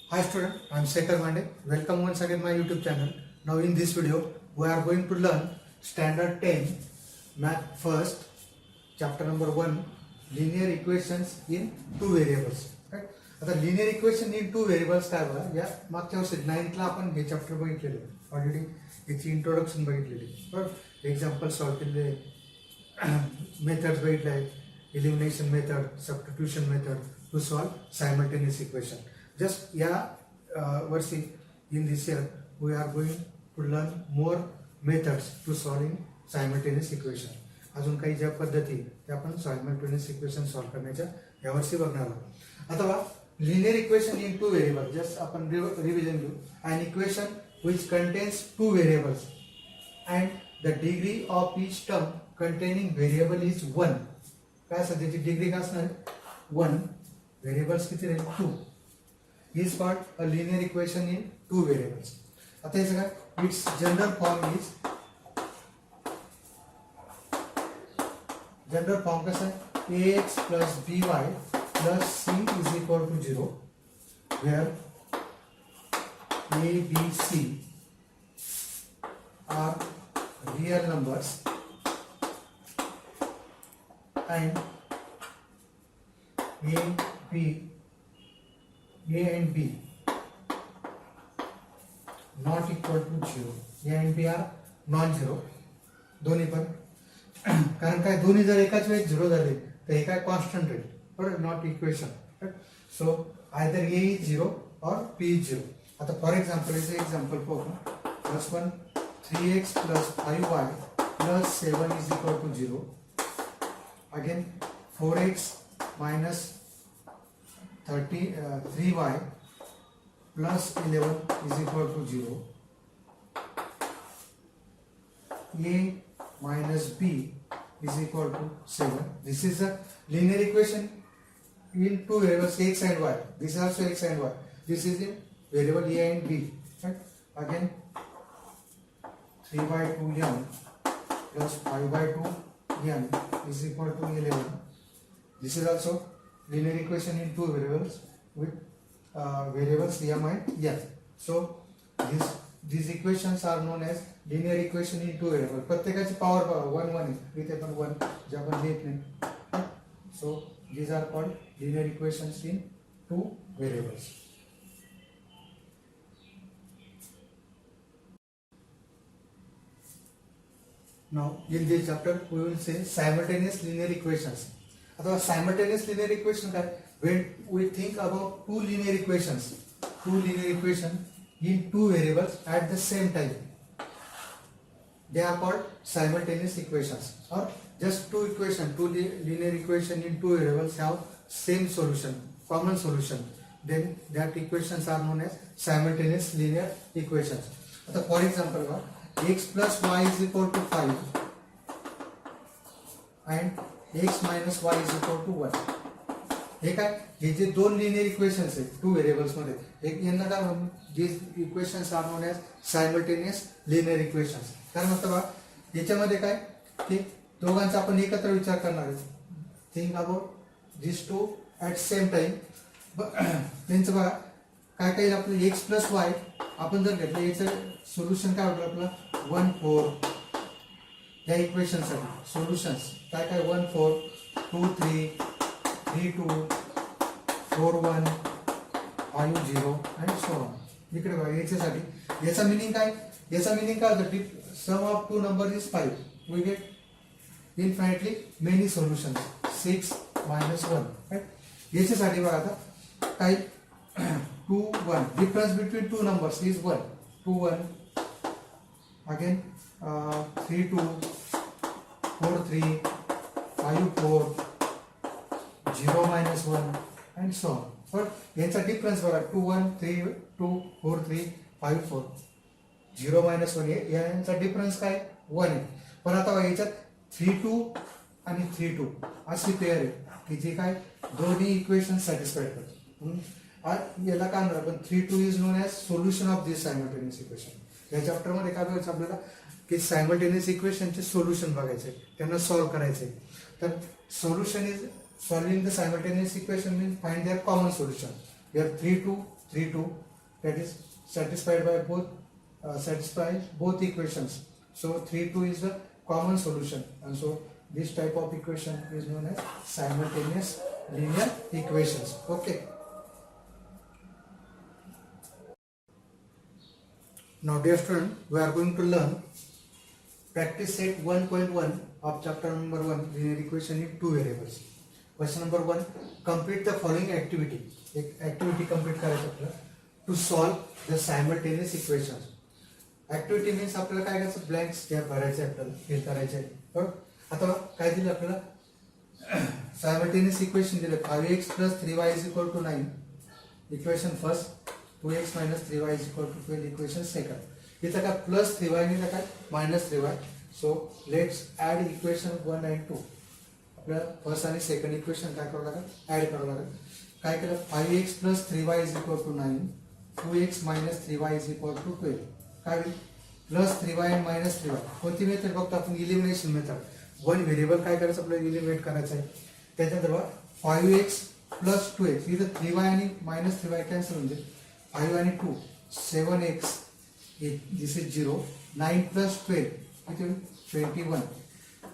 Hi student, I am Shekhar Mande. Welcome once again my YouTube channel. Now in this video we are going to learn standard 10 math first chapter number 1 linear equations in two variables. Right? आता linear equation in two variables काय बघा या मागच्या वर्षी 9th ला आपण हे chapter बघितलेले ऑलरेडी याची इंट्रोडक्शन बघितलेली बरोबर एक्झाम्पल सॉल्व केलेले मेथड्स बघितले आहेत elimination method substitution method to solve simultaneous equation just versi in this year we are going to learn more methods to solving simultaneous equation अजून काही ज्या पद्धती त्या आपण simultaneous equation सॉल्व करण्याच्या या वर्षी बघणार आहोत आता linear equation in two variables just आपण रिव्हिजन घेऊ an equation which contains two variables and the degree of each term containing variable is 1 काय असं त्याची डिग्री काय असणार 1 variables किती राहील 2 is called a linear equation in two variables. आता हे सगळं its general form कसा आहे ax plus by plus c is equal to 0 where a b c are real numbers and a and b not equal to 0 a and b are non-zero दोन्ही पण कारण काय दोन्ही जर एकाच वेळेस 0 झाले तर हे काय कॉन्स्टंट राहील बरोबर not equation so either a is 0 or p is 0 आता फॉर एक्झाम्पल याचे एक्झाम्पल पाहू plus 1 3x plus 5y plus 7 is equal to 0 again 4x minus 3y plus 11 is equal to 0 a minus b is equal to 7 this is a linear equation in two variables x and y this is also x and y this is in variable a and b right again 3 by 2 n plus 5 by 2 n is equal to 11 this is also linear equation in two variables with variables m and n. So these equations are known as linear equation in two variables. प्रत्येकाची power 1 1 आहे इथे पण 1 जे आपण लिहित नाही. So these are called linear equations in two variables. Now in this chapter we will say simultaneous linear equations. अथवा simultaneous linear equation काय when we think about two linear equations in two variables at the same time they are called simultaneous equations or just two linear equation in two variables have same solution common solution then that equations are known as simultaneous linear equations आता for example x plus y is equal to 5 and x minus y is equal to 1 हे काय हे जे दोन linear equations आहेत two variables मध्ये एक यांना काय म्हणू these equations are known as simultaneous linear equations कारण आता बघा याच्यामध्ये काय की दोघांचा आपण एकत्र विचार करणार आहे think about this to at same time त्यांचं बघा काय काय आपलं x प्लस वाय आपण जर घेतलं याचं सोल्युशन काय होतं आपलं 1 4 या इक्वेशन साठी सोल्युशन्स काय काय 1 4 2 3 3 2 4 1 5 0 आणि सो ऑन इकडे बघा याच्यासाठी याचा मीनिंग काय होतं sum of two number is 5 we get infinitely many solutions 6 1 right याच्यासाठी बघा आता काय 2 1 difference between two numbers is 1 2 1 again 3 2 4 3 5 4 0 minus 1 and so on. but यांचा डिफरन्स बघा 2 1 3 2 4 3 5 4 0 minus 1 यांचा डिफरन्स काय 1 आहे पण आता याच्यात 3 2 आणि 3 2 अशी पेअर आहे की जे काय दोन्ही इक्वेशन सॅटिस्फाईड करतात याला काय म्हणतात आपण 3 2 is known as solution of this simultaneous equation या चॅप्टर मध्ये काय बघायचं आपल्याला की सायमल्टेनियस इक्वेशनचे सोल्युशन बघायचे त्यांना सॉल्व करायचे तर solution is solving the simultaneous equation means find their common solution. Here 3 2 3 2, that is satisfied by both equations. So 3 2 is the common solution, and so this type of equation is known as simultaneous linear equations. Okay. Now dear student, we are going to learn practice set 1.1 of chapter number 1, linear equation in two variables. Question number 1, complete the following activity. एक activity complete करायचं आपल्याला to solve the simultaneous equations. Activity means आपल्याला काय करायचं, blanks त्या भरायचे आपल्याला, fill करायचे. बरोबर? आता काय दिलं आपल्याला, simultaneous equation दिलं 5x plus 3y is equal to 9. Equation first, 2x minus 3y is equal to 12. Equation second. इथं काय plus 3y आणि इथं काय minus 3y. So let's add equation 1 and 2. आपल्याला फर्स्ट आणि सेकंड इक्वेशन काय करावं लागेल, ऍड करावं लागेल. काय केलं, 5x plus 3y is equal to 9, 2x minus 3y is equal to 12. काय होईल, प्लस 3y आणि मायनस 3y. कोणती मेथड बघतो आपण, इलिमिनेशन मेथड. वन व्हेरिएबल काय करायचं आपल्याला, इलिमिनेट करायचं आहे. त्याच्यानंतर बघा 5x प्लस 2x, इथं 3y आणि मायनस 3y कॅन्सल म्हणजे 5 आणि 2 7x, दिस इज 0. 9 प्लस 12 किती होईल, 21.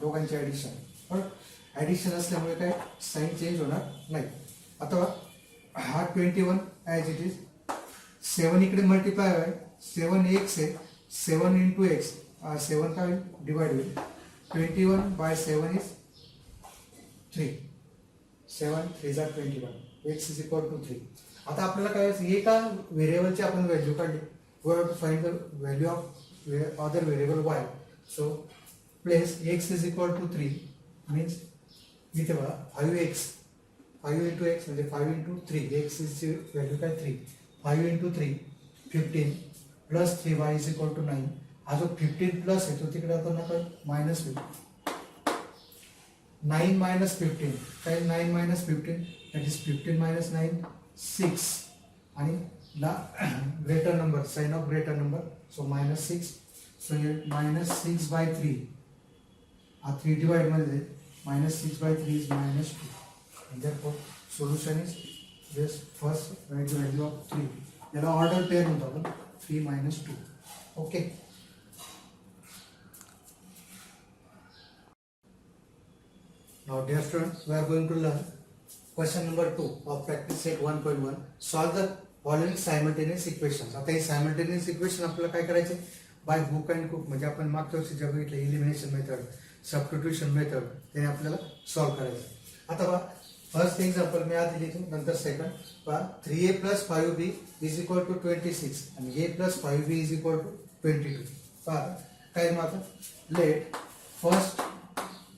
दोघांचे ऍडिशन. बरोबर, ऍडिशन असल्यामुळे काय साइन चेंज होणार नाही. आता हा 21 ॲज इट इज, 7 इकडे मल्टिप्लाय आहे, 7x आहे, 7 इंटू एक्स, 7 काय होईल, डिवाइड होईल. 21/7 इज 3, 7 3 जा 21, x इज इक्वल टू 3. आता आपल्याला काय एका व्हेरिएबलची आपण व्हॅल्यू काढली, we have to find the value of other variable y. So place x is equal to 3 means इथे बघा 5x, 5 इंटू एक्स म्हणजे 5 इंटू 3, एक्स इज व्हॅल्यू काय 3, 5 into 3 15 plus 3y is equal to 9. हा जो 15 plus आहे तो तिकडे आता नका मायनस होईल. 9 मायनस 15 काय, 9 मायनस 15 दॅट इज 15 मायनस 9 6, आणि greater number, sign of greater number, so minus 6. So minus 6/3, हा 3 डिवाइड मध्ये minus 6/3 is minus 2, and therefore solution is this. First write the value of 3. याला ऑर्डर पेयर म्हणतो आपण, 3 minus 2. Okay. Now dear students, we are going to learn question number 2 of practice set 1.1. Solve the following simultaneous equations. आता हे simultaneous equation आपल्याला काय करायचे, bye book and cook, म्हणजे आपण मागच्या वर्षी जे बघितलं इलिमिनेशन मेथड, सबस्टिट्यूशन मेथड, त्याने आपल्याला सॉल्व करायचं. आता बघा फर्स्ट एक्झाम्पल मी आधी लिहितो, नंतर सेकंड. पहा 3a plus 5b is equal to 26 आणि a plus 5b is equal to 22. पहा काय मग आता, let first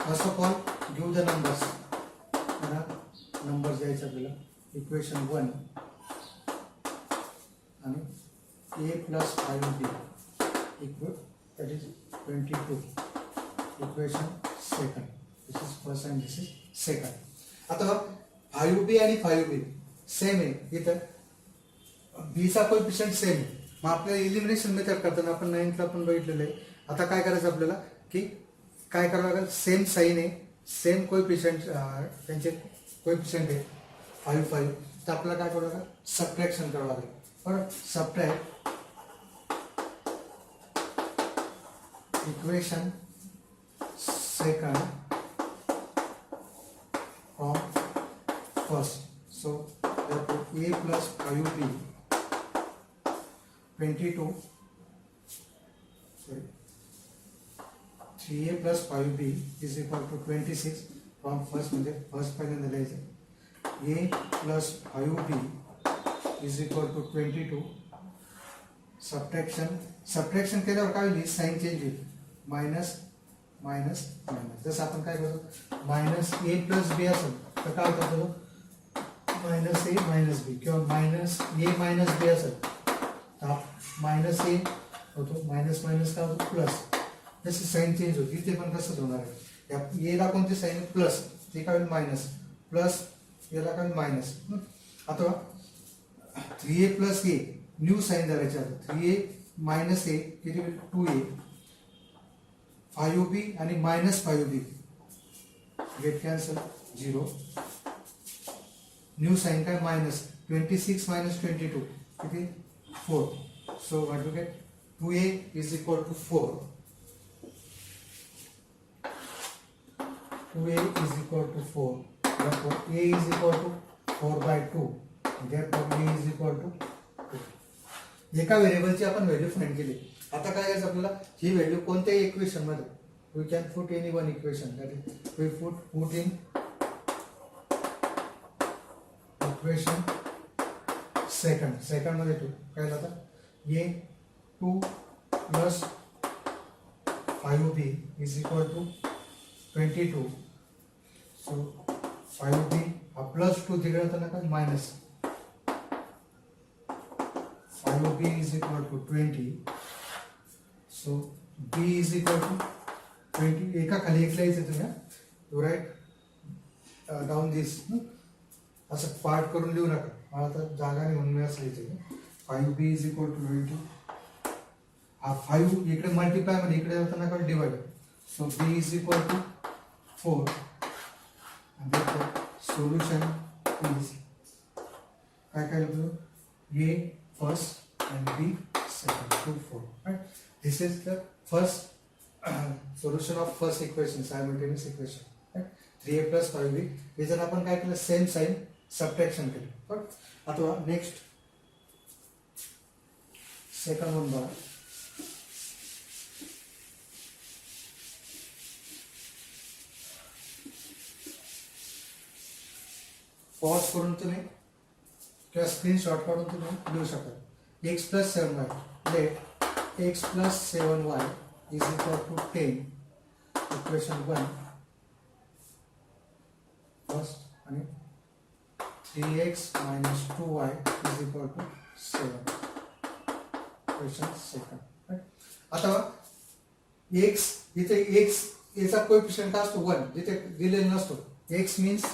of all give the numbers. Numbers द्यायचे आपल्याला. इक्वेशन 1 आणि a plus 5b equal that is 22. Equation second, this is first and this is second. आता 5b आणि 5b same आहे, इथं b चा कोएफिशिएंट सेम आहे. मग आपल्याला इलिमिनेशन मेथड करताना आपण 9th ला पण बघितलेलं आहे. आता काय करायचं आपल्याला, की काय करावं लागेल, सेम साइन आहे, सेम कोएफिशिएंट, त्यांचे कोएफिशिएंट आहे 5 5, तर आपल्याला काय करावं लागेल, सबट्रॅक्शन करावं लागेल. बरोबर, subtract equation second from first. So therefore a plus 5b 22, sorry, 3a plus 5b is equal to 26 from first, म्हणजे फर्स्ट पहिल्यांदा लिहायचं, a plus 5b is equal to 22. Subtraction केल्यावर काय होईल, साइन चेंज होईल, मायनस मायनस मायनस. जसं आपण काय करतो, मायनस ए प्लस बी असेल तर काय करतो, मायनस ए मायनस बी, किंवा मायनस ए मायनस बी असेल तर मायनस ए होतो, मायनस मायनस काय होतो, प्लस. जशी साईन चेंज होती ते पण तसंच होणार आहे. एला कोणते साईन प्लस, ते काय होईल मायनस, प्लस याला काय मायनस. आता 3a plus a new sine धरायचे, 3a मायनस ए किती होईल, 2a. 5b आणि minus 5b get cancel, 0. New sign काय मायनस, 26 मायनस 22 किती 4. So what we get 2a is equal to 4. 2a is equal to 4. Therefore a is equal to 4 by 2. Therefore a is equal to 2. एका व्हेरिएबलची आपण value find केली. आता काय करायचं आपल्याला, ही व्हॅल्यू कोणत्याही इक्वेशन मध्ये we can put any one equation, that is we put in equation second मध्ये 2 काय जातं, ये 2 plus 5b is equal to 22. So 5b हा प्लस 2 तिकडे होता ना का minus, 5b is equal to 20. So b is equal to 20. एका खाली एक लिहायचं तुम्ही, यू राईट डाऊन दिस. असं पार्ट करून लिहू नका, मला आता जागा नाही म्हणून मी असं लिहायचं. 5b is equal to 20. हा 5 इकडे मल्टिप्लाय मध्ये इकडे होता ना का divide. So b is equal to 4. and therefore solution is काय लिहू, a first and b second, 2 4, right? This is the first solution of first equation, simultaneous equation, right? 3a plus 5b. हे जर आपण काय केलं, सेम साइन सबट्रॅक्शन केलं. But आता next second one बघा. पॉज करून तुम्ही किंवा स्क्रीनशॉट काढून तुम्ही लिहू शकता. x plus 7y, let x plus 7y is equal to 10. Equation 1 first and 3x minus 2y is equal to 7. Equation second, right? आता x इथे x याचा कोएफिशिएंट असतो 1, जिथे दिलेला नसतो. x means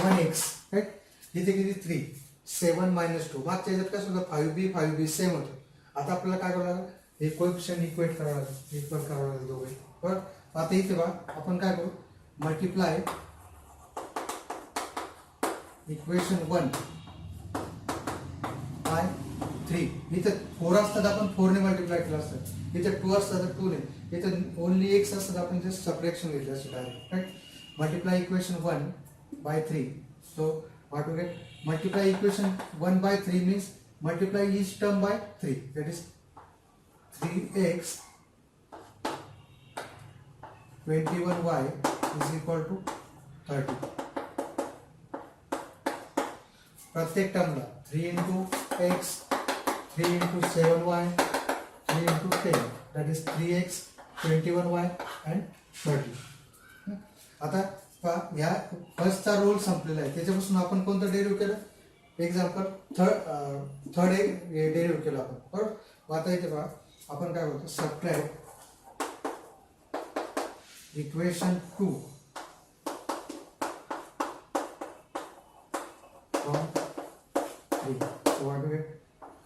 1x, right? इथे किती 3, 7 minus 2. मागच्या याच्यात काय सुद्धा 5b सेम होतं. आता आपल्याला काय करावं लागेल, हे कोएफिशिएंट इक्वेट करावं लागेल, इक्वल करावं लागेल दोघे. बरोबर. आता इथे बघा आपण काय करू, मल्टिप्लाय इक्वेशन 1 बाय 3. इथे 4 असतात आपण 4 ने मल्टिप्लाय केलं असतं, इथे 2 असतात तर 2 ने, इथे ओनली x असतात आपण जस्ट सबट्रॅक्शन घेतलं असतं direct, right. Multiply equation 1 by 3. So what we get, multiply equation 1 by 3 means multiply each term by 3, that is 3x 21y is equal to 30. प्रत्येक टर्मला 3 into x, 3 into 7y, 3 into 10, that is 3x 21y and 30. आता या फर्स्टचा role संपलेला आहे, त्याच्यापासून आपण कोणतं डेरिव्ह केलं, example third डेरिव्ह केलं आपण. बरोबर. आता इथे बघा आपण काय बोलतो, subtract equation 2 from 3. So what we get,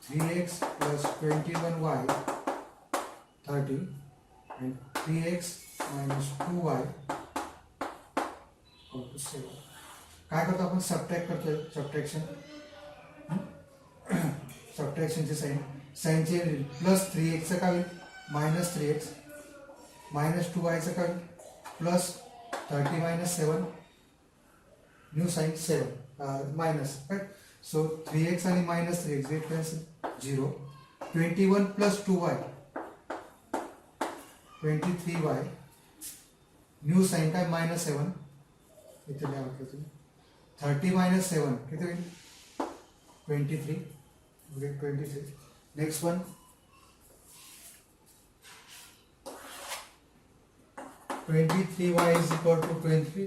3x plus 21y 30 and 3x minus 2y काय करतो आपण, सबट्रॅक्ट करतोय. सबट्रॅक्शनचे साइन चेंज, प्लस 3x काय होईल, मायनस 3x, मायनस 2y काय होईल, plus 30 minus 7, new sign 7 minus, right. So 3x आणि minus 3x get cancel, 0. 21 plus 2y 23y, new sign काय मायनस 7, इथे लिहा म्हटलं तुम्ही. 30 मायनस 7 किती होईल, 23. 23. Next one, 23y is equal to 23.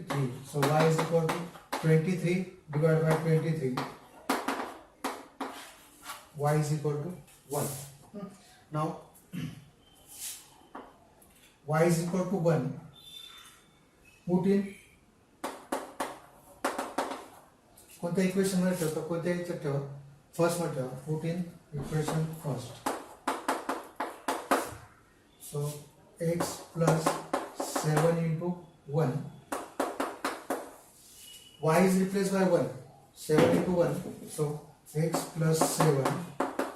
So y is equal to 23 divided by 23. Y is equal to 1. Now y is equal to 1. Put in कोणत्या equation मध्ये ठेवतो, कोणत्या याच्यात ठेवा, फर्स्ट मध्ये ठेवा. Put in equation first. So x plus 7 into 1, y is replaced by 1, 7 into 1, so x plus 7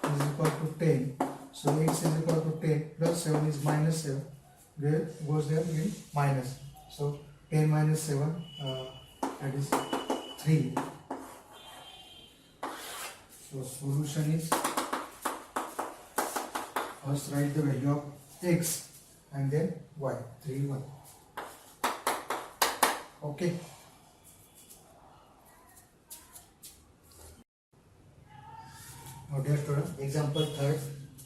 is equal to 10. So x is equal to 10 plus 7 is minus 7. There goes there in minus. So 10 minus 7 that is 3. So solution is, first write the value of x and then y, 3, 1. Okay. Now dear student, example 3rd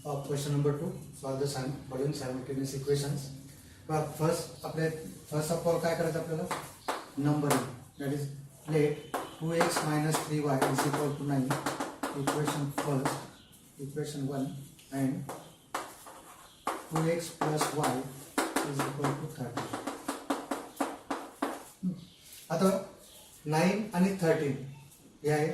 of question number 2. Solve the following simultaneous equations. But first of all काय करायचं आपल्याला, numbering. That is, let 2x minus 3y is equal to 9. Equation 1, and 2x plus y is equal to 13. आता 9 आणि 13 हे आहे,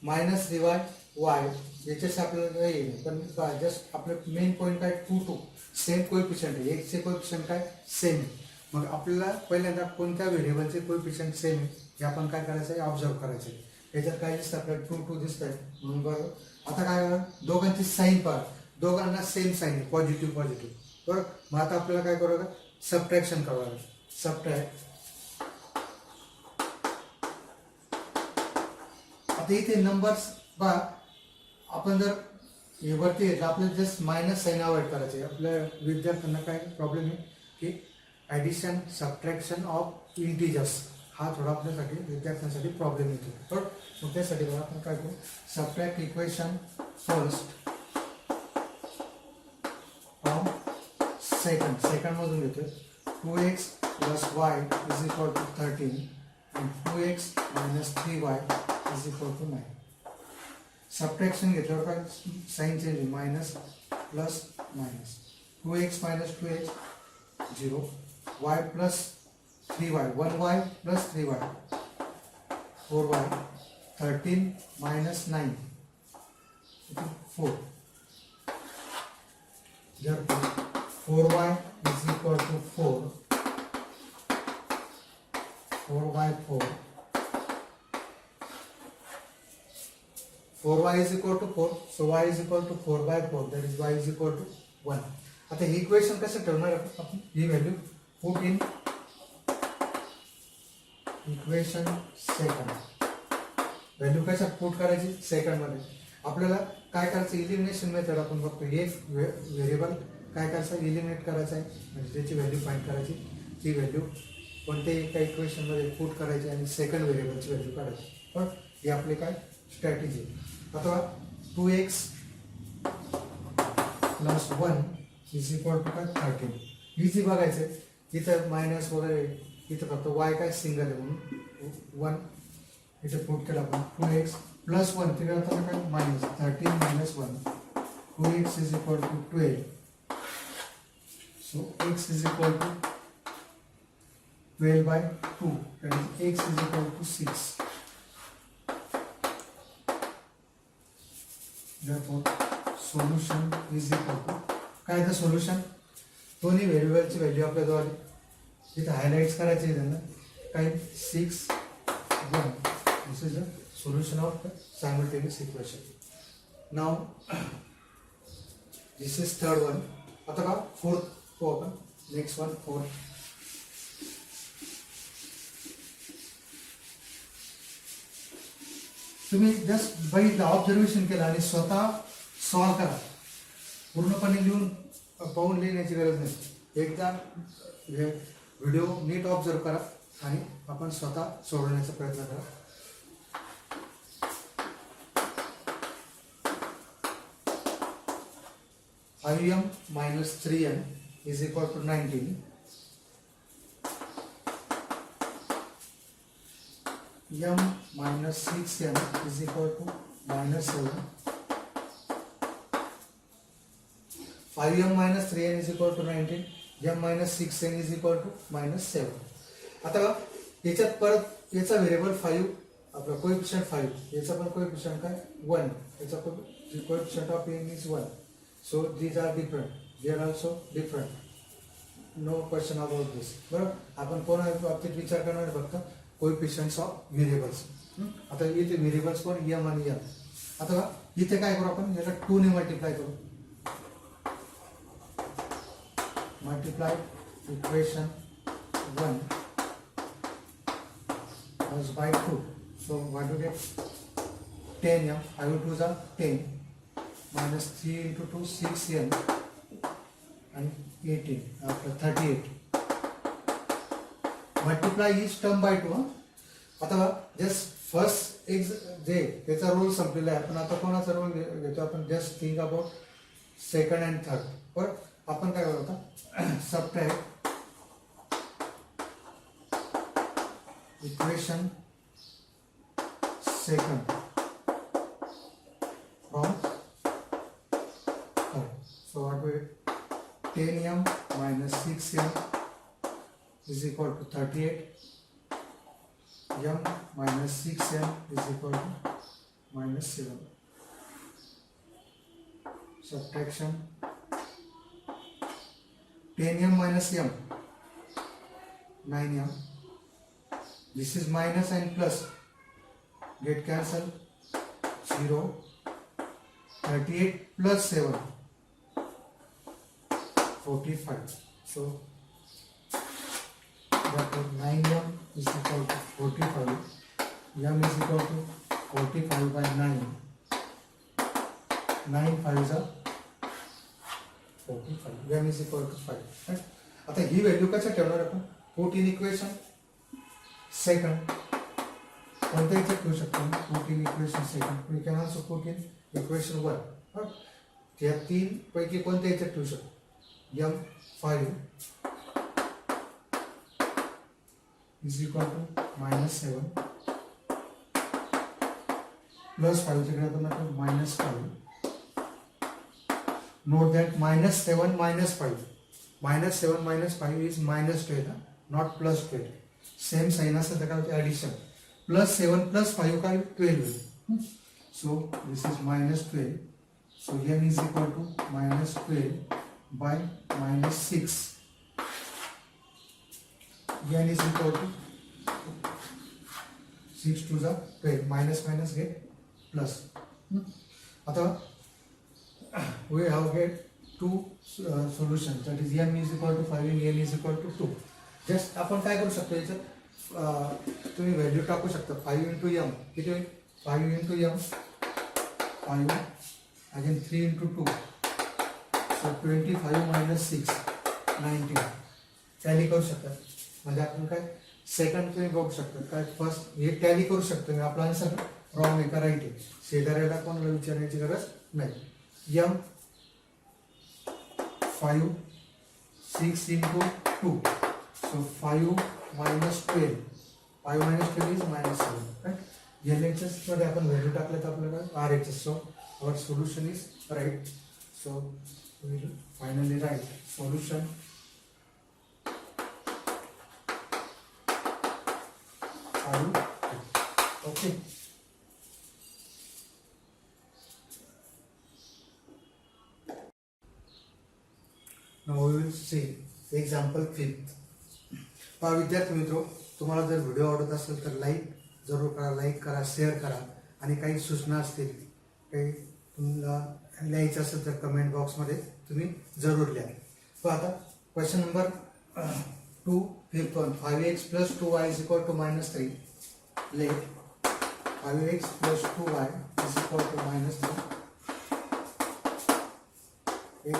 minus 3y y याच्याशी आपल्याला येईल, पण जस्ट आपलं मेन पॉईंट काय, 2 2 सेम कोएफिशिएंट आहे, x चे कोएफिशिएंट काय सेम आहे. मग आपल्याला पहिल्यांदा कोणत्या व्हेरिएबलचे कोएफिशिएंट सेम आहे हे आपण काय करायचं आहे, ऑब्झर्व करायचं आहे. याच्यात काय दिसतं आपल्याला 2 2 दिसत आहे म्हणून बरोबर. आता काय करा, दोघांची साईन पहा, दोघांना सेम साईन आहे, पॉझिटिव्ह बरोबर. मग आता आपल्याला काय करावं, सबट्रॅक्शन करावं लागेल. सबट्रॅक्ट, आता इथे नंबर्स पहा, आपण जर हे वरती येईल आपल्याला जस्ट मायनस साईन अवॉइड करायचे. आपल्या विद्यार्थ्यांना काय प्रॉब्लेम आहे की ॲडिशन सबट्रॅक्शन ऑफ इंटिजर्स हा थोडा आपल्यासाठी विद्यार्थ्यांसाठी प्रॉब्लेम येतो बरोबर. मग त्यासाठी बघा आपण काय करू, subtract equation first from second मधून घेतोय. 2x plus y is equal to 13 and 2x minus 3y is equal to 9. Subtraction घेतल्यावर काय sign change, minus plus minus, 2x minus 2x 0, y plus 3y, 1y plus 3y, 4y, 13 minus 9, 4. Therefore 4y is equal to 4 by 4. 4y is equal to 4, so y is equal to 4 by 4, that is y is equal to 1. आता ही equation कसं ठेवणार आपण, ही value put in equation second. Value कशात put करायची, second मध्ये. आपल्याला काय करायचं, इलिमिनेशन मेथड आपण बघतो. एक व्हेरिएबल काय करायचं, इलिमिनेट करायचं आहे, म्हणजे त्याची व्हॅल्यू फाइंड करायची. ती व्हॅल्यू कोणत्याही एका इक्वेशन मध्ये पुट करायची आणि सेकंड व्हेरिएबलची व्हॅल्यू काढायची. पण ही आपली काय स्ट्रॅटेजी. आता 2x plus 1 is equal to काय 13. इझी बघायचं, इथं मायनस वगैरे, इथं फक्त y काय सिंगल आहे म्हणून 1 इथे पुट केला आपण. 2x प्लस 1 तिकडे आता काय minus 13 minus 1, 2x is equal to 12. So x is equal to 12 by 2, that is x is equal to 6. Therefore solution is equal to, काय आहे सोल्युशन, दोन्ही व्हेरिएबलची व्हॅल्यू आपल्याजवळ आली, इथे हायलाइट्स करायचे त्यांना काय 6 1. This is the solution of the simultaneous equation. Now this is third one. आता का फोर्थ को आपण, नेक्स्ट वन फोर्थ. तुम्ही जस्ट बघितलं, ऑब्झर्वेशन केलं आणि स्वतः सॉल्व करा. पूर्णपणे लिहून पाहून लिहिण्याची गरज नाही. एकदा व्हिडिओ नीट ऑब्झर्व करा आणि आपण स्वतः सोडवण्याचा प्रयत्न करा. m minus 3n is equal to 19. m minus 6n is equal to minus 7. 5m minus 3n is equal to 19. m minus 6n is equal to minus 7. आता याच्यात परत याचा व्हेरिएबल 5, आपला कोएफिशिएंट 5, याचा पण कोएफिशिएंट काय 1, याचा coefficient of n is 1. So these are different. They are also different. No question about this. बरोबर. आपण कोणा बाबतीत विचार करणार फक्त कोएफिशिएंट्स ऑफ व्हेरिएबल्स. आता इथे व्हेरिएबल्स कोण m आणि n. आता इथे काय करू आपण, याला 2 ने मल्टिप्लाय करू. Multiply equation 1 was by 2. So what do you get? 10m, 5 2s are 10, minus 3 into 2, 6m, and 18, after 38. Multiply each term by 2. आता जस्ट फर्स्ट जे त्याचा रोल संपलेला आहे, आपण आता कोणाचा रोल घेतो, आपण just think about second and third. पण आपण काय करतो आता, subtract equation second from third. So what we 10m minus 6m is equal to 38. m minus 6m is equal to minus 7. Subtraction 10m minus m 9m. This is minus and plus. Get cancelled. 0. 38 plus 7, 45. So therefore 9m is equal to 45. m is equal to 45 by 9. 9 5s are 45. m is equal to 5. Right? आता ही value कशा ठेवणार आपण, 14 equation second कोणत्या इथे ठेवू शकतो, 14 equation second. We can also 14 equation 1. त्या 3 पैकी कोणत्या इथे ठेवू शकतो, m5 is equal to minus 7 plus 5 चे कडे आपण minus 5. Note that minus 7 minus 5, minus 7 minus 5 is minus 12, not plus 12. Same sign असेल तर काय होते, ॲडिशन. प्लस 7 प्लस 5 काय 12 होईल. So this is minus 12. So m is equal to minus 12 by minus 6. n is equal to 6 to the 12. Minus minus get plus. आता we have get two solutions. That is m is equal to 5 and n is equal to 2. Just आपण काय करू शकतो, याच्यात तुम्ही value टाकू शकता. 5 into M किती होईल, 5 into M 5 again 3 into 2. So 25 minus 6 19. Tally करू शकता. म्हणजे आपण काय सेकंड तुम्ही बघू शकता काय, फर्स्ट हे टॅली करू शकतो मी. आपला आन्सर रॉंग आहे का राईट आहे, शेजाऱ्याला कोणाला विचारण्याची गरज नाही. M 5 6 into 2. So 5 minus 12. 5 minus 12 is minus 7. Right? LHS मध्ये आपण व्हॅल्यू टाकले तर आपल्याला RHS. So our solution is right. So we will finally write solution okay. Now we will see example 5. विद्यार्थी मित्रों, तुम्हाला जर व्हिडिओ आवडत असेल तर लाईक जरूर करा, लाईक करा, शेअर करा. आणि काही सूचना असतील, काही तुम्हाला लिहायचं असेल तर कमेंट बॉक्समध्ये तुम्ही जरूर लिहा. तो आता question number 2 fifth one. 5x plus 2y is equal to minus 3. Let 5x plus 2y is equal to minus 3.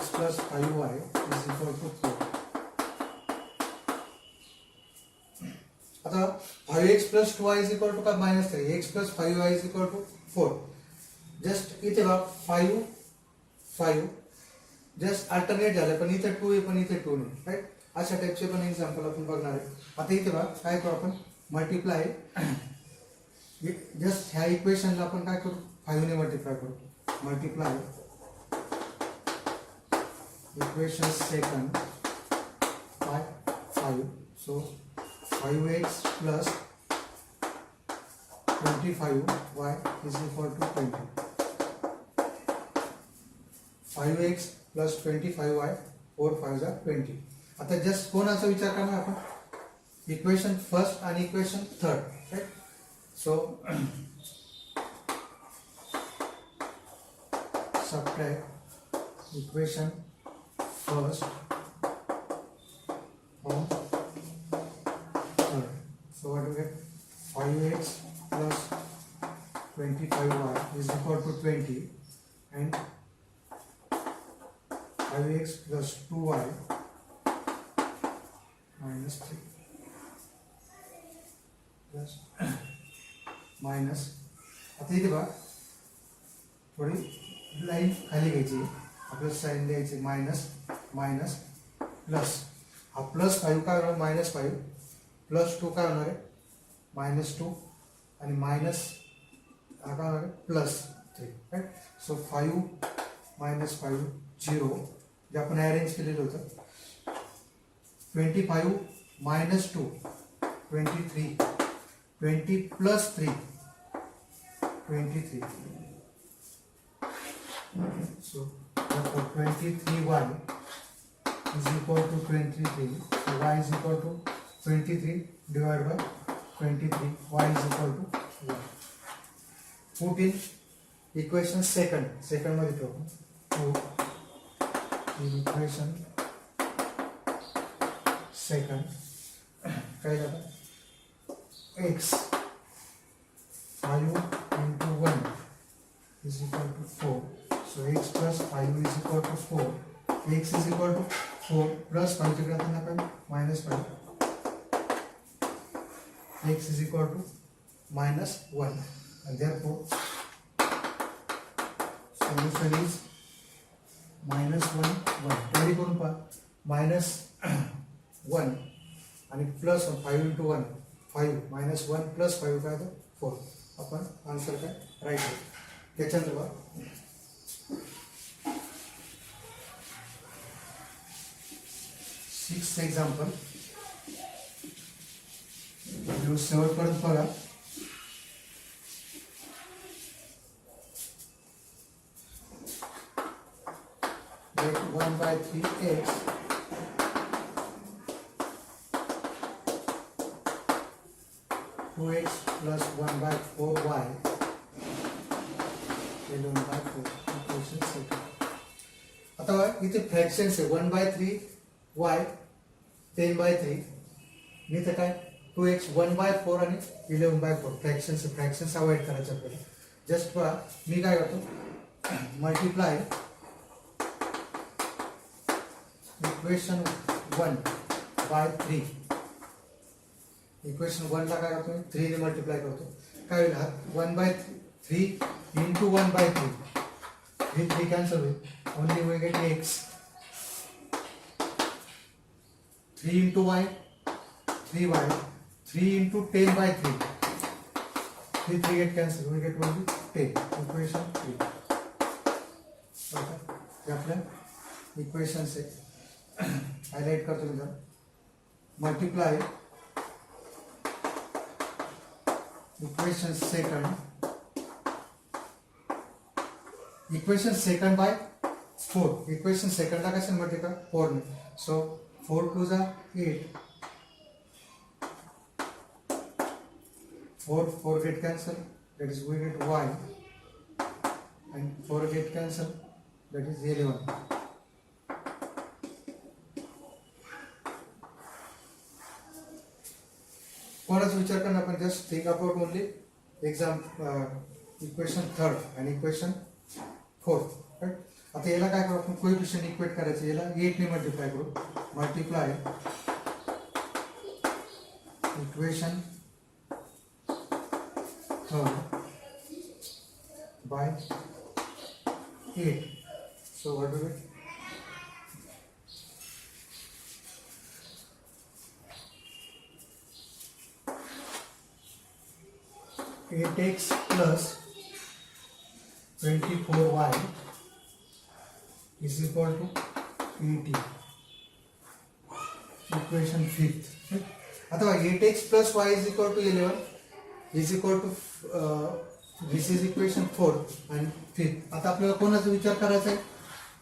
x plus 5y is equal to 4. आता 5x plus 2y is equal to minus 3. x plus 5y is equal to 4. Just इथे बघा 5 5 just alternate झालं, पण इथे 2 आहे पण इथे 2 नाही. राईट, अशा टाइपचे पण एक्झाम्पल आपण बघणार आहे. आता इथे बघा काय करू आपण, मल्टिप्लाय जस्ट ह्या इक्वेशनला आपण काय करू, 5 ने मल्टिप्लाय करू. Multiply equation second by 5. So 5x plus 25y is equal to 20. 5x plus 25y 4 5s are 20. आता जस्ट कोणाचा विचार करणार आपण, इक्वेशन फर्स्ट आणि equation third. Right, so subtract equation first from third. So what do we get? 5x plus 25y is equal to 20 and 5x plus 2y minus 3 plus minus. आता इथे बघा थोडी लाईन खाली घ्यायची, आपलं साइन द्यायची minus minus plus. हा plus 5 काय होणार? -5 प्लस 2 काय होणार आहे? -2 आणि मायनस हा काय होणार आहे? +3. राईट. सो 5 - 5 0 जे आपण अरेंज केलेलं होतं. 25 - 2 23 20 + 3 23. So therefore 23y is equal to 23. So y is equal to 23 divided by 23. Y is equal to 1. Put in equation second. Second मध्ये ठेवू. Put in equation second. काय झालं? x 5 into 1 is equal to 4. So x plus 5 is equal to 4. X is equal to 4 plus 5 चे घातांक काय? -5. X is equal to -1. And therefore solution is -1 1. तरी करून पहा -1 आणि प्लस 5 into 1 5 -1 plus 5 काय होतं? 4. आपण आन्सर काय राईट आहे. त्याच्यानंतर बघा 6th example. जो शेवटपर्यंत बघा. Let 1/3x (2x plus 1/4y) 11/4 equation second. आता इथे फ्रॅक्शन्स आहे 1/3y 10/3. मी तर काय 2x 1/4 आणि 11/4 फ्रॅक्शन्स अवॉइड करायचे आपल्याला. जस्ट पहा मी काय करतो मल्टिप्लाय इक्वेशन 1/3. इक्वेशन 1 ला काय करतो 3 ने मल्टिप्लाय करतो. काय होईल? हा 1/3 into 1/3. हे 3 कॅन्सल होईल. Only we get x. 3 into y 3y. 3 into 10/3. 3 get cancel. We get only 10. Equation 3. बघा हे आपल्या इक्वेशन से हायलाइट करतो मी जरा. Multiply equation second by 4. Equation second ला कशाने मल्टिप्लाय 4 ने. सो 4 2 जा 8. 4 get cancel. That is we get y. And 4 get cancel. That is 11. कोणाचा विचार करना आपण just think about only exam equation 3rd आणि इक्वेशन 4th. राईट. आता याला काय करू आपण कोएफिशिएंट इक्वेट करायचं. याला 8 ने मल्टिप्लाय करू. Multiply equation 3rd by 8. So what do we get? Eight x plus 24y is equal to 80. Equation 5th. आता 8x plus y is equal to 11 is equal to this is equation 4th and 5th. आता आपल्याला कोणाचा विचार करायचा आहे?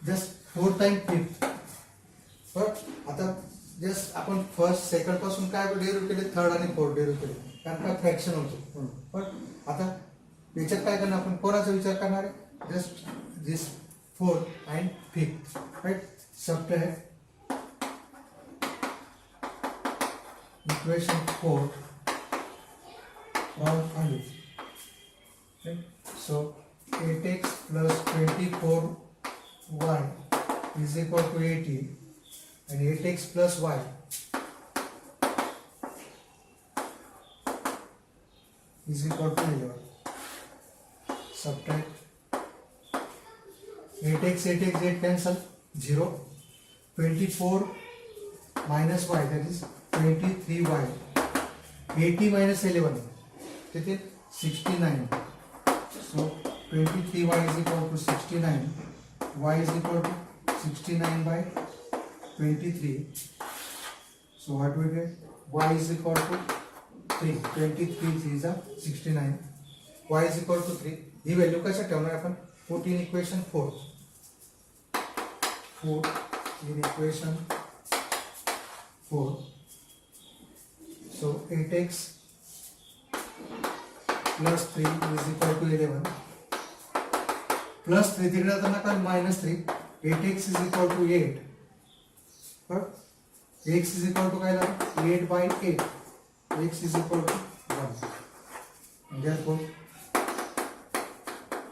Just 4 time 5th. बरं आता just आपण फर्स्ट सेकंड पासून काय डेरिव्ह केले 3rd आणि 4th डेरिव्ह केले कारण का फ्रॅक्शन होतो. पण आता याच्यात काय करणार आपण कोणाचा विचार करणार आहे? Just this fourth and fifth, right? Subtract equation 4 from 5. Okay? So 8x plus 24y is equal to 80 and 8x plus y is equal to 11. Subtract 8x 8 cancel 0, 24 minus y, that is 23y, 80 minus 11 that is 69. So 23y is equal to 69, y is equal to 69 by 23. So what we get? Y is equal to 3. 23 is 69. Y is equal to 3. He value कशा ठेवणार आपण? Put in equation 4. Put in equation 4. So 8x plus 3 is equal to 11. Plus 3 तिकडे जाताना काय minus 3. 8x is equal to 8. But x is equal to काय झालं? 8 by 8. X is equal to 1. And therefore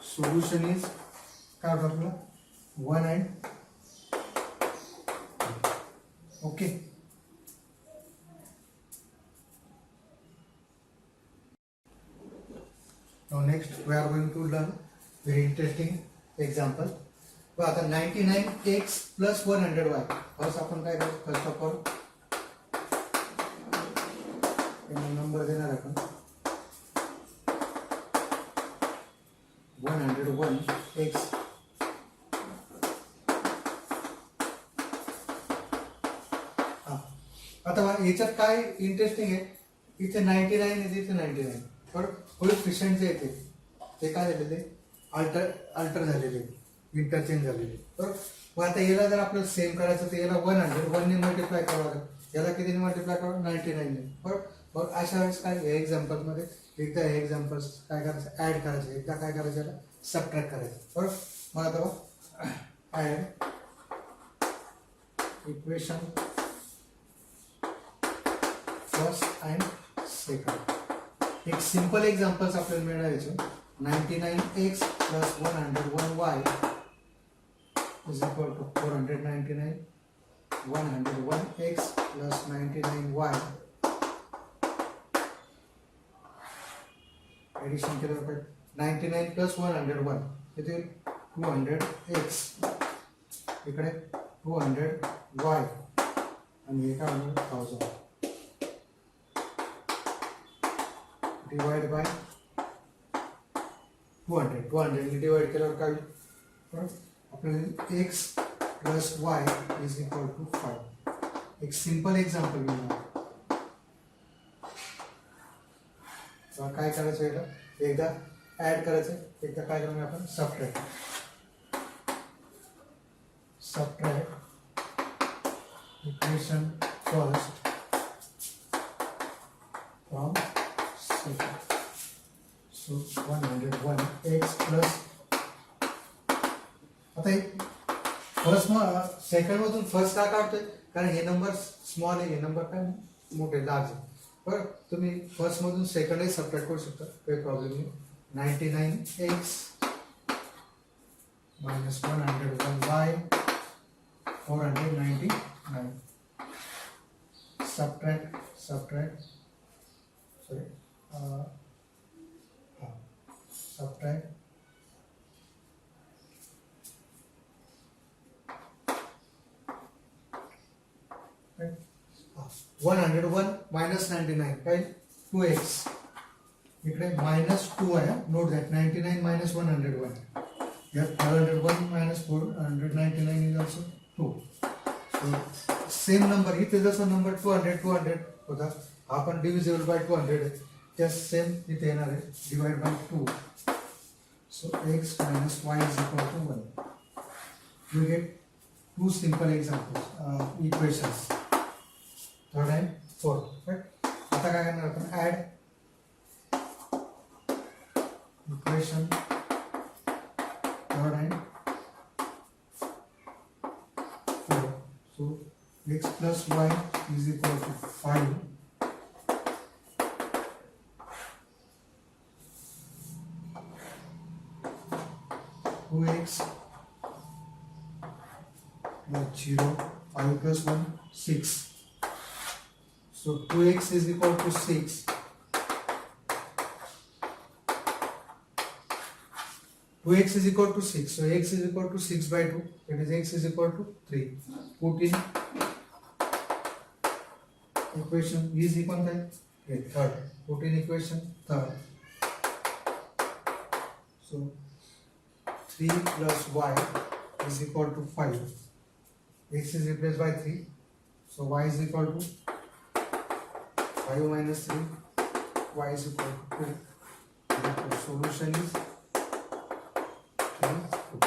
solution is काय होतं आपलं 1 and 2. Okay. Now next we are going to learn very interesting example. बघा आता 99x plus 100y. First आपण काय करू? फर्स्ट ऑफ ऑल नंबर देणार आपण 101x आता याच्यात काय इंटरेस्टिंग आहे, इथे 99 आहे, इथे 99 पण कोएफिशिएंट जे येते ते काय झालेले अल्टर झालेले, इंटरचेंज झालेले. बरोबर. मग आता याला जर आपल्याला सेम करायचं तर याला 101 ने मल्टिप्लाय करावं लागेल, याला कितीने मल्टिप्लाय करावं? 99 ने. बरोबर. मग अशा वेळेस काय या एक्झाम्पल मध्ये एकदा हे एक्झाम्पल्स काय करायचं? ऍड करायचं, एकदा काय करायचं? याला सबट्रॅक्ट करायचं. बरोबर. मग आता add equation first and second. एक सिंपल एक्झाम्पल्स आपल्याला मिळायचे. 99x plus 101y is equal to 499. 101x plus 99y addition केलं तर 99 plus 101 किती? 200x, इकडे 200y आणि हे काय होणार? 1000 डिवाइड बाय 200. 200 ने डिवाइड केल्यावर काय होईल? आपल्याला x plus y is equal to 5. एक सिंपल एक्झाम्पल घेऊया. काय करायचं? याला एकदा ऍड करायचं, एकदा काय करणार आपण? Subtract. Subtract equation first from second. So 101x plus आता फर्स्ट सेकंड मधून फर्स्ट का काढतोय? कारण हे नंबर स्मॉल आहे, हे नंबर काय मोठे लार्ज आहे. बरं, तुम्ही फर्स्ट मधून सेकंडही सबट्रॅक्ट करू शकता, काही प्रॉब्लेम नाही. 99x minus 101y 499. subtract sorry subtract 101 minus 99 काय? 2x. इकडे minus 2 आहे. note that 99 minus 101. Here 101 minus 499 is also 2. So same number इथे जसा नंबर 200 होता, आपण divisible by 200 आहे, just same इथे येणार आहे, divide by 2. So x minus y is equal to 1. You get two simple examples, equations. Third and fourth. Right? आता काय करणार आपण? add equation third and x plus y is equal to 5. Two x plus 0, 5 plus 1, 6. So 2x is equal to 6. 2x is equal to 6. So x is equal to 6 by 2. That is x is equal to 3. Put in equation is equal to third. Put in equation third. So 3 plus y is equal to 5. X is replaced by 3. So y is equal to 5 minus 3. Y is equal to 2. The solution is 3, 2.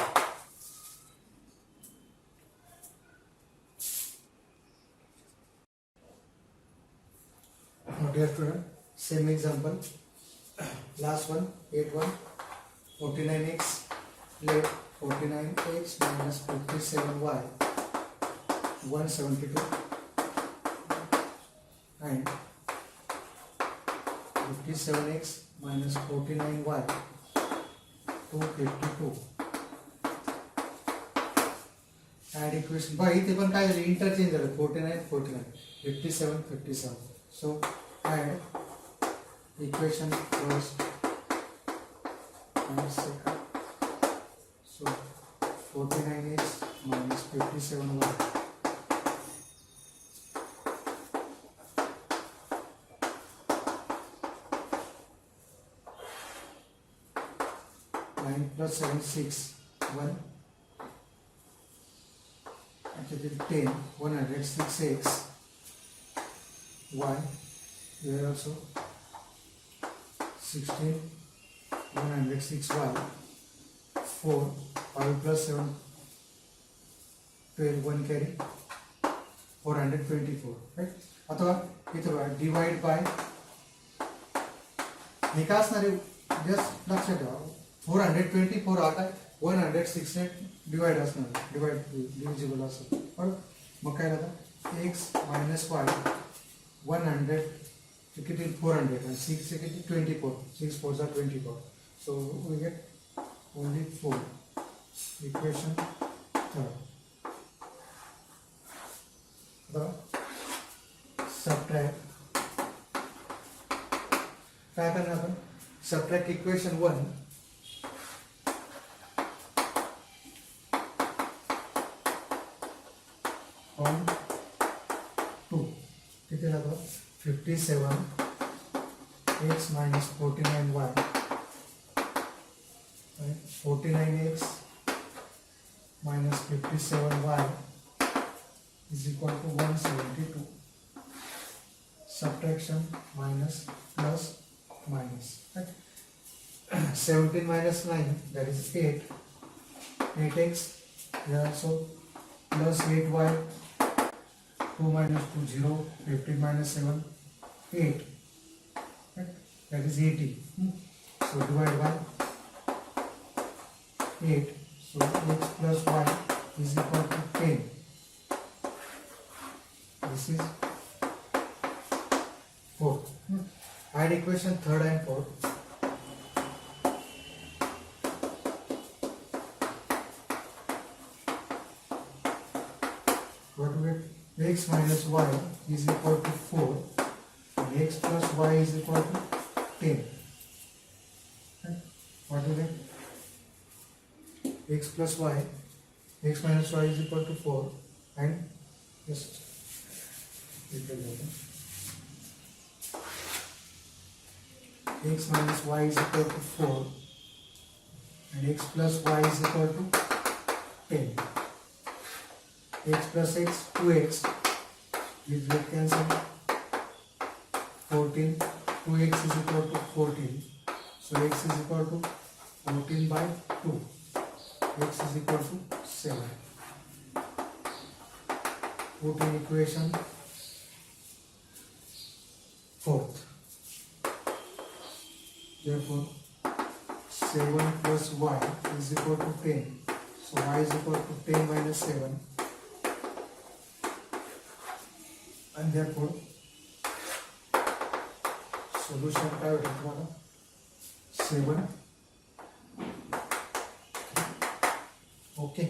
Now dear student, same example. Last one, 8-1. 49x left 49x minus 57y 172 and 57x minus 49y 252. Add equation by इथे पण काय झालं interchange झालं 49 49 57 57. So add equation first and second. So 49x minus 57y. Plus 7 6 1 actually 10 106x y here also 16 106y 4 5 plus 7 12 1 carry 424 right अथवा इथं divide by हे काय असणार आहे जस्ट लक्षात ठेवा 424 आता 106 ने डिवाइड असणार डिवाइड डिविजिबल असं पण मग काय झालं x minus y 100 चे किती 400 आणि 6 चे किती 24 6 4 जा 24 so we get only 4 equation third the subtract काय करणार आपण subtract equation 1 on 2 किती लागलं 57 x minus 49y 49x minus 57y is equal to 172. Subtraction minus plus minus right? 17 minus 9 that is 8 8x here also plus 8y 2 minus 2 0 15 minus 7 8 right? That is 80 so divide by 8 so x plus y is equal to 10 this is 4 add equation third and fourth what we get x minus y is equal to 4 and x plus y is equal to 10 right? What do we get x plus y x minus y is equal to 4 and just x minus y is equal to 4 and x plus y is equal to 10 x plus x 2x is get cancelled 14 2x is equal to 14 so x is equal to 14 by 2 x is equal to 7 put in equation fourth therefore 7 plus y is equal to 10 so y is equal to 10 minus 7 आणि therefore solution काय भेटेल तुम्हाला 7. Okay